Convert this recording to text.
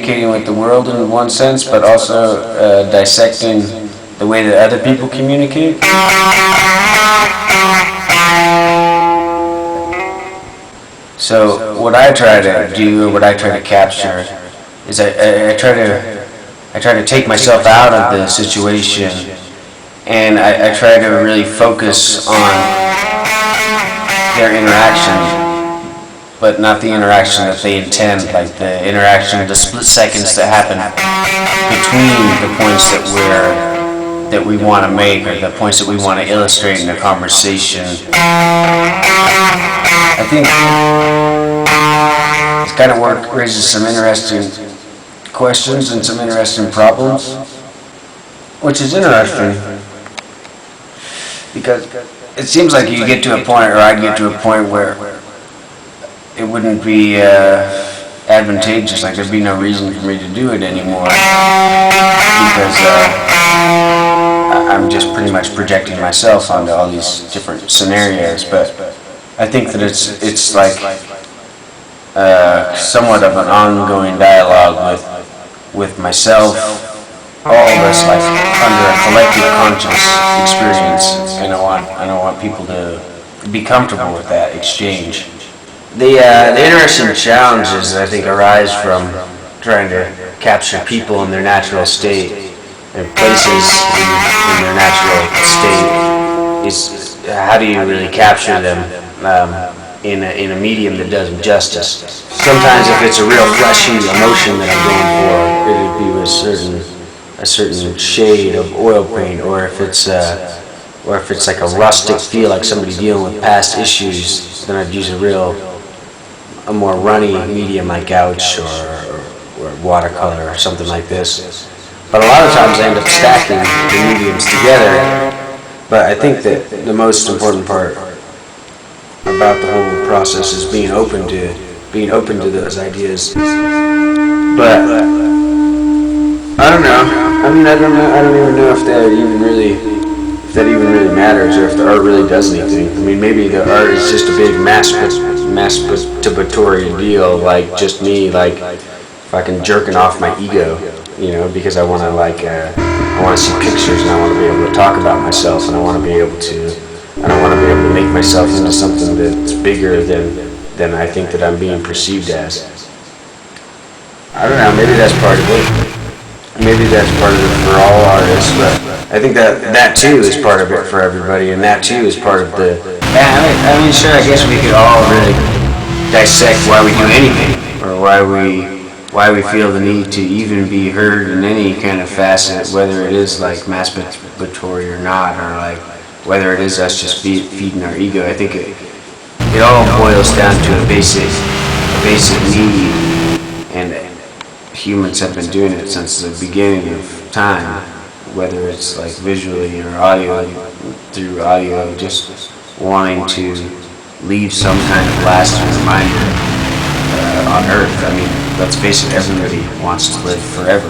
communicating with the world in one sense, but also dissecting the way that other people communicate. So what I try to do, or what I try to capture, is I try to take myself out of the situation, and I try to really focus on their interaction, but not the interaction that they intend, like the interaction, the split seconds that happen between the points that we want to make, or the points that we want to illustrate in a conversation. I think this kind of work raises some interesting questions and some interesting problems, which is interesting because it seems like you get to a point, or I get to a point where it wouldn't be advantageous, like there'd be no reason for me to do it anymore, because I'm just pretty much projecting myself onto all these different scenarios. But I think that it's like somewhat of an ongoing dialogue with myself, all of us, like under a collective conscious experience, and I don't want people to be comfortable with that exchange. The interesting challenges, I think, arise from trying to capture people in their natural state, and places in their natural state. Is how do you really capture them in a medium that does them justice? Sometimes, if it's a real fleshy emotion that I'm going for, it'd be with a certain shade of oil paint, or if it's like a rustic feel, like somebody dealing with past issues, then I'd use a more runny medium like gouache or watercolor or something like this. But a lot of times I end up stacking the mediums together. But I think that the most important part about the whole process is being open to those ideas. But I don't know. I mean, I don't even know if that even really matters, or if the art really does anything. I mean, maybe the art is just a big masturbatory deal, like just me, like fucking jerking off my ego, because I want to see pictures, and I want to be able to talk about myself, and I don't want to be able to make myself into something that's bigger than I think that I'm being perceived as. I don't know, maybe that's part of it. Maybe that's part of it for all artists, but I think that too is part of it for everybody, and that too is part of the... I mean, sure, I guess we could all really dissect why we do anything, or why we feel the need to even be heard in any kind of facet, whether it is like masturbatory or not, or like whether it is us just feeding our ego. I think it all boils down to a basic need, and humans have been doing it since the beginning of time, whether it's like visually or through audio, just wanting to leave some kind of lasting reminder on Earth. I mean, let's face it, everybody wants to live forever.